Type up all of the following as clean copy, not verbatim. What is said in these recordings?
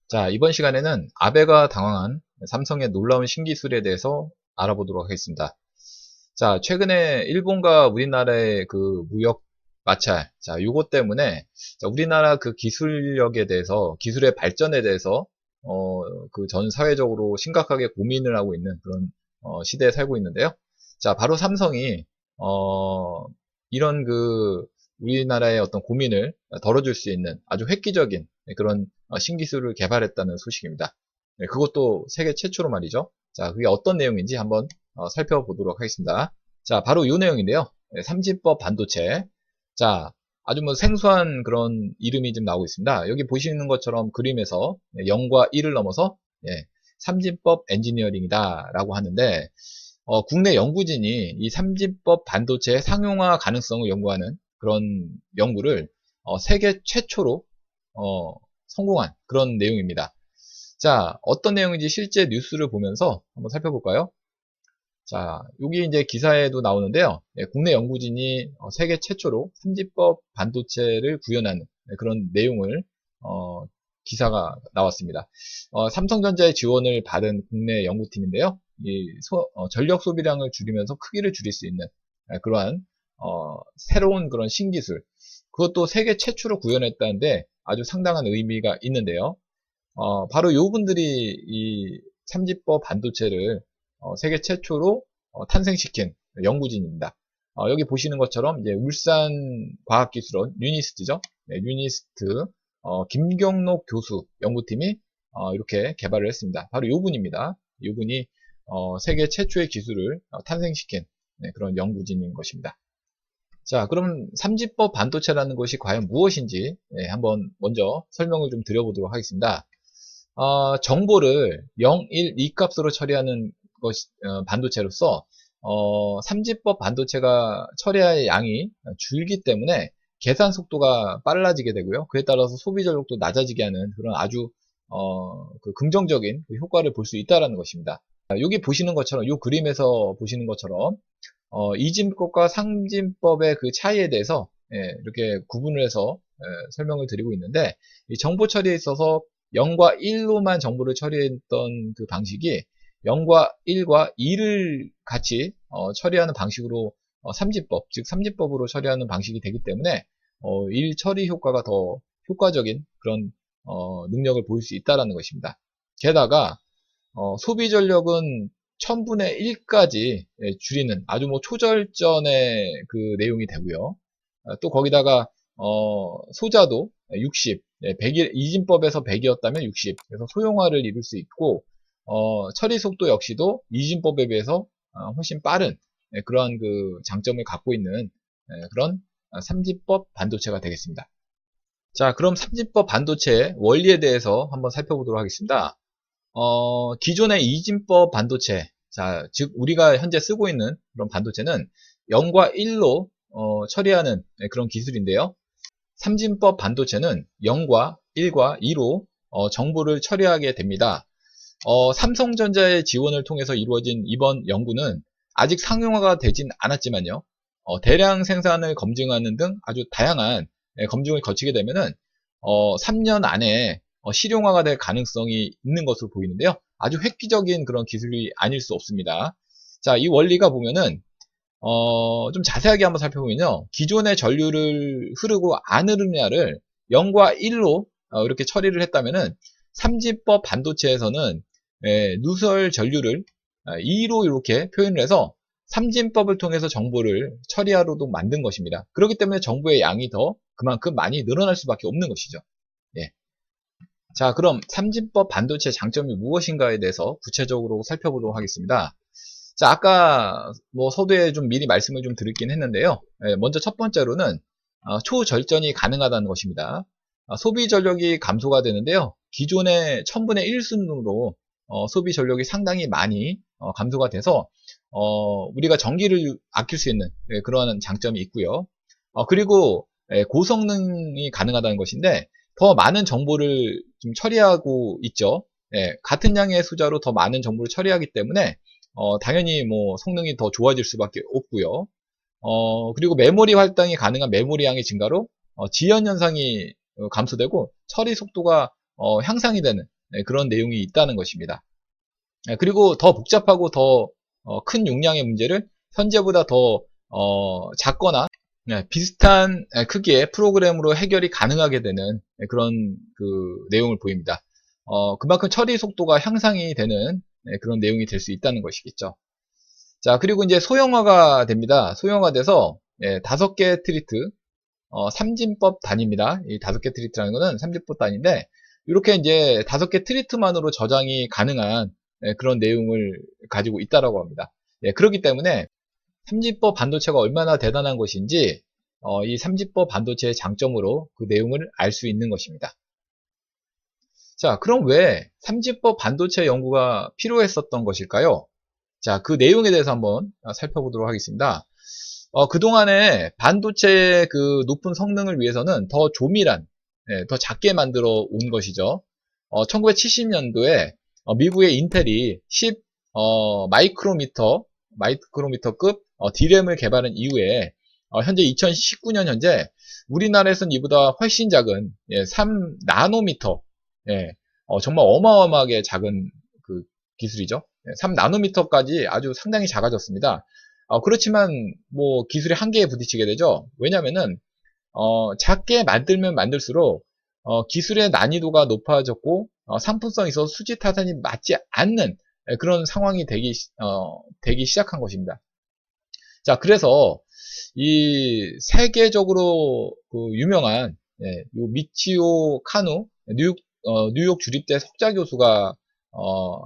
자, 이번 시간에는 아베가 당황한 삼성의 놀라운 신기술에 대해서 알아보도록 하겠습니다. 자, 최근에 일본과 우리나라의 그 무역 마찰, 자, 요거 때문에 자, 우리나라 그 기술력에 대해서, 기술의 발전에 대해서 그 전 사회적으로 심각하게 고민을 하고 있는 그런 시대에 살고 있는데요. 자, 바로 삼성이 이런 그 우리나라의 어떤 고민을 덜어줄 수 있는 아주 획기적인 그런 신기술을 개발했다는 소식입니다. 네, 그것도 세계 최초로 말이죠. 자, 그게 어떤 내용인지 한번 살펴보도록 하겠습니다. 자, 바로 이 내용인데요. 네, 삼진법 반도체. 자, 아주 뭐 생소한 그런 이름이 좀 나오고 있습니다. 여기 보시는 것처럼 그림에서 0과 1을 넘어서 삼진법 엔지니어링이다 라고 하는데 국내 연구진이 이 삼진법 반도체의 상용화 가능성을 연구하는 그런 연구를 세계 최초로 성공한 그런 내용입니다. 자, 어떤 내용인지 실제 뉴스를 보면서 한번 살펴볼까요? 자, 여기 이제 기사에도 나오는데요. 국내 연구진이 세계 최초로 삼진법 반도체를 구현하는 그런 내용을 기사가 나왔습니다. 삼성전자의 지원을 받은 국내 연구팀인데요. 전력 소비량을 줄이면서 크기를 줄일 수 있는 그러한 새로운 그런 신기술, 그것도 세계 최초로 구현했다는데 아주 상당한 의미가 있는데요. 바로 요 분들이 이 삼진법 반도체를 세계 최초로 탄생시킨 연구진입니다. 여기 보시는 것처럼 이제 울산과학기술원 유니스트죠. 네, 유니스트 김경록 교수 연구팀이 이렇게 개발을 했습니다. 바로 요 분입니다. 요 분이 세계 최초의 기술을 탄생시킨 그런 연구진인 것입니다. 자, 그럼 삼진법 반도체라는 것이 과연 무엇인지 한번 먼저 설명을 좀 드려보도록 하겠습니다. 정보를 0, 1, 2 값으로 처리하는 반도체로서 삼진법 반도체가 처리할 양이 줄기 때문에 계산 속도가 빨라지게 되고요. 그에 따라서 소비 전력도 낮아지게 하는 그런 아주 그 긍정적인 그 효과를 볼 수 있다는 것입니다. 여기 보시는 것처럼 이 그림에서 보시는 것처럼 이진법과 상진법의 그 차이에 대해서 이렇게 구분을 해서 설명을 드리고 있는데 이 정보 처리에 있어서 0과 1로만 정보를 처리했던 그 방식이 0과 1과 2를 같이 처리하는 방식으로 삼진법, 즉 삼진법으로 처리하는 방식이 되기 때문에 일 처리 효과가 더 효과적인 그런 능력을 보일 수 있다는 것입니다. 게다가 소비 전력은 1000분의 1까지 줄이는 아주 뭐 초절전의 그 내용이 되고요. 또 거기다가 소자도 60, 100일, 이진법에서 100이었다면 60, 그래서 소형화를 이룰 수 있고 처리 속도 역시도 이진법에 비해서 훨씬 빠른 그러한 그 장점을 갖고 있는 그런 삼진법 반도체가 되겠습니다. 자, 그럼 삼진법 반도체 원리에 대해서 한번 살펴보도록 하겠습니다. 기존의 이진법 반도체, 자, 즉 우리가 현재 쓰고 있는 그런 반도체는 0과 1로 처리하는 그런 기술인데요. 삼진법 반도체는 0과 1과 2로 정보를 처리하게 됩니다. 삼성전자의 지원을 통해서 이루어진 이번 연구는 아직 상용화가 되진 않았지만요. 대량 생산을 검증하는 등 아주 다양한 검증을 거치게 되면은 3년 안에 실용화가 될 가능성이 있는 것으로 보이는데요. 아주 획기적인 그런 기술이 아닐 수 없습니다. 자, 이 원리가 보면은 좀 자세하게 한번 살펴보면요. 기존의 전류를 흐르고 안 흐르냐를 0과 1로 이렇게 처리를 했다면은 삼진법 반도체에서는 누설 전류를 2로 이렇게 표현을 해서 삼진법을 통해서 정보를 처리하로도 만든 것입니다. 그렇기 때문에 정보의 양이 더 그만큼 많이 늘어날 수밖에 없는 것이죠. 예. 자, 그럼 삼진법 반도체 장점이 무엇인가에 대해서 구체적으로 살펴보도록 하겠습니다. 자, 아까 뭐 서두에 좀 미리 말씀을 좀 드리긴 했는데요. 먼저 첫 번째로는 초절전이 가능하다는 것입니다. 소비 전력이 감소가 되는데요. 기존의 1000분의 1 수준으로 소비 전력이 상당히 많이 감소가 돼서 우리가 전기를 아낄 수 있는 그러한 장점이 있고요. 그리고 고성능이 가능하다는 것인데 더 많은 정보를 좀 처리하고 있죠. 같은 양의 숫자로 더 많은 정보를 처리하기 때문에 당연히 뭐 성능이 더 좋아질 수밖에 없고요. 그리고 메모리 활당이 가능한 메모리 양의 증가로 지연 현상이 감소되고 처리 속도가 향상이 되는 그런 내용이 있다는 것입니다. 그리고 더 복잡하고 더 큰 용량의 문제를 현재보다 더 작거나 비슷한 크기의 프로그램으로 해결이 가능하게 되는 그런 그 내용을 보입니다. 그만큼 처리 속도가 향상이 되는 그런 내용이 될 수 있다는 것이겠죠. 자, 그리고 이제 소형화가 됩니다. 소형화돼서 5개 트리트, 삼진법 단위입니다. 이 5개 트리트라는 것은 삼진법 단위인데, 이렇게 이제 5개 트리트만으로 저장이 가능한 그런 내용을 가지고 있다라고 합니다. 그렇기 때문에 삼진법 반도체가 얼마나 대단한 것인지 이 삼진법 반도체의 장점으로 그 내용을 알 수 있는 것입니다. 자, 그럼 왜 삼진법 반도체 연구가 필요했었던 것일까요? 자, 그 내용에 대해서 한번 살펴보도록 하겠습니다. 그동안에 반도체의 그 높은 성능을 위해서는 더 조밀한, 더 작게 만들어 온 것이죠. 1970년도에 미국의 인텔이 10 마이크로미터급 D램을 개발한 이후에 현재 2019년 현재 우리나라에서는 이보다 훨씬 작은 3나노미터, 정말 어마어마하게 작은 그 기술이죠. 3나노미터까지 아주 상당히 작아졌습니다. 그렇지만 뭐 기술의 한계에 부딪히게 되죠. 왜냐면은 작게 만들면 만들수록 기술의 난이도가 높아졌고 상품성이 있어서 수지 타산이 맞지 않는 그런 상황이 되기 시작한 것입니다. 자, 그래서 이 세계적으로 그 유명한 요 미치오 카누 뉴욕 주립대 석좌 교수가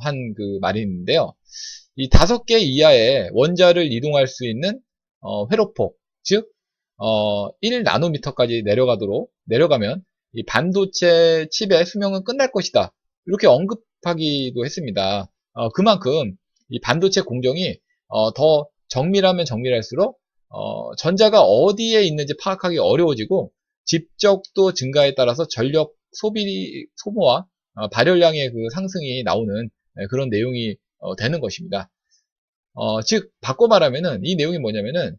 한 그 말이 있는데요. 이 5개 이하의 원자를 이동할 수 있는 회로폭, 즉 1나노미터까지 내려가면 이 반도체 칩의 수명은 끝날 것이다. 이렇게 언급하기도 했습니다. 그만큼 이 반도체 공정이 더 정밀하면 정밀할수록 전자가 어디에 있는지 파악하기 어려워지고 집적도 증가에 따라서 전력 소모와 발열량의 그 상승이 나오는 그런 내용이 되는 것입니다. 즉 바꿔 말하면은 이 내용이 뭐냐면은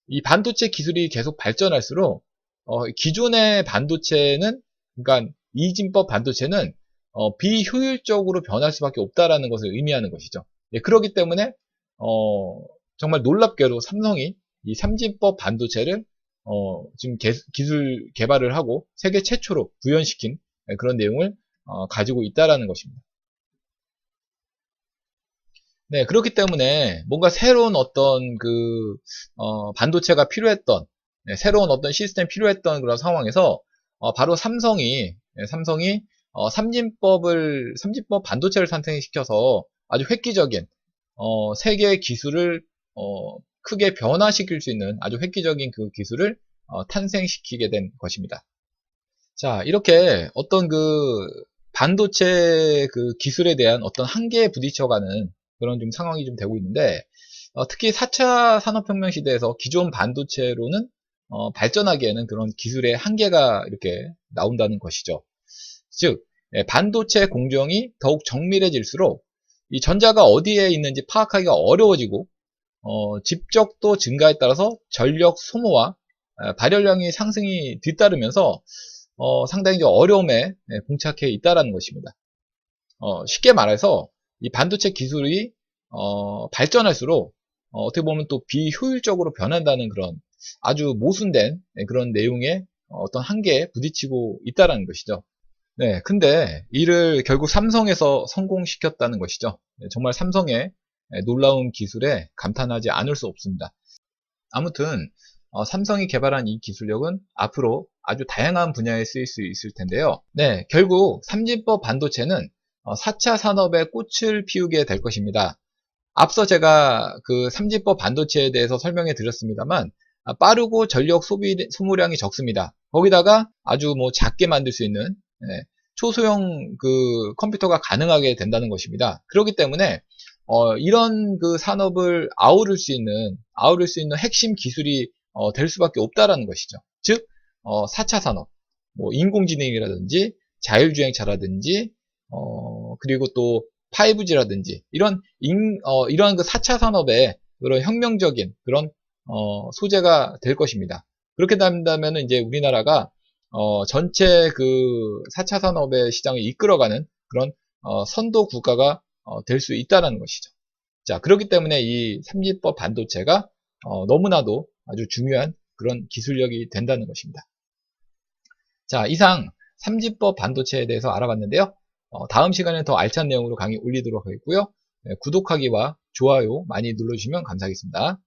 이 반도체 기술이 계속 발전할수록 기존의 반도체는, 그러니까 이진법 반도체는 비효율적으로 변할 수밖에 없다라는 것을 의미하는 것이죠. 그렇기 때문에 정말 놀랍게도 삼성이 이 삼진법 반도체를 지금 기술 개발을 하고 세계 최초로 구현시킨 그런 내용을 가지고 있다라는 것입니다. 네, 그렇기 때문에 뭔가 새로운 어떤 그 반도체가 필요했던, 새로운 어떤 시스템이 필요했던 그런 상황에서 바로 삼성이 삼진법 반도체를 탄생시켜서 아주 획기적인 세계 기술을 크게 변화시킬 수 있는 아주 획기적인 그 기술을 탄생시키게 된 것입니다. 자, 이렇게 어떤 그 반도체 그 기술에 대한 어떤 한계에 부딪혀가는 그런 좀 상황이 좀 되고 있는데, 특히 4차 산업혁명 시대에서 기존 반도체로는 발전하기에는 그런 기술의 한계가 이렇게 나온다는 것이죠. 즉, 반도체 공정이 더욱 정밀해질수록 이 전자가 어디에 있는지 파악하기가 어려워지고, 집적도 증가에 따라서 전력 소모와 발열량의 상승이 뒤따르면서 상당히 어려움에 봉착해 있다는 것입니다. 쉽게 말해서 이 반도체 기술이 발전할수록 어떻게 보면 또 비효율적으로 변한다는 그런 아주 모순된 그런 내용의 어떤 한계에 부딪히고 있다는 것이죠. 네, 근데 이를 결국 삼성에서 성공시켰다는 것이죠. 정말 삼성의 놀라운 기술에 감탄하지 않을 수 없습니다. 아무튼 삼성이 개발한 이 기술력은 앞으로 아주 다양한 분야에 쓰일 수 있을 텐데요. 네, 결국 삼진법 반도체는 4차 산업의 꽃을 피우게 될 것입니다. 앞서 제가 그 삼진법 반도체에 대해서 설명해 드렸습니다만 빠르고 전력 소모량이 적습니다. 거기다가 아주 뭐 작게 만들 수 있는 초소형 그 컴퓨터가 가능하게 된다는 것입니다. 그렇기 때문에 이런 그 산업을 아우를 수 있는 핵심 기술이 될 수밖에 없다라는 것이죠. 즉 4차 산업, 뭐 인공지능이라든지 자율주행차라든지 그리고 또 5G라든지 이러한 그 4차 산업의 그런 혁명적인 그런 소재가 될 것입니다. 그렇게 된다면 이제 우리나라가 전체 그 4차 산업의 시장을 이끌어가는 그런 선도 국가가 될 수 있다는 것이죠. 자, 그렇기 때문에 이 삼진법 반도체가 너무나도 아주 중요한 그런 기술력이 된다는 것입니다. 자, 이상 삼진법 반도체에 대해서 알아봤는데요. 다음 시간에 더 알찬 내용으로 강의 올리도록 하겠고요. 구독하기와 좋아요 많이 눌러주시면 감사하겠습니다.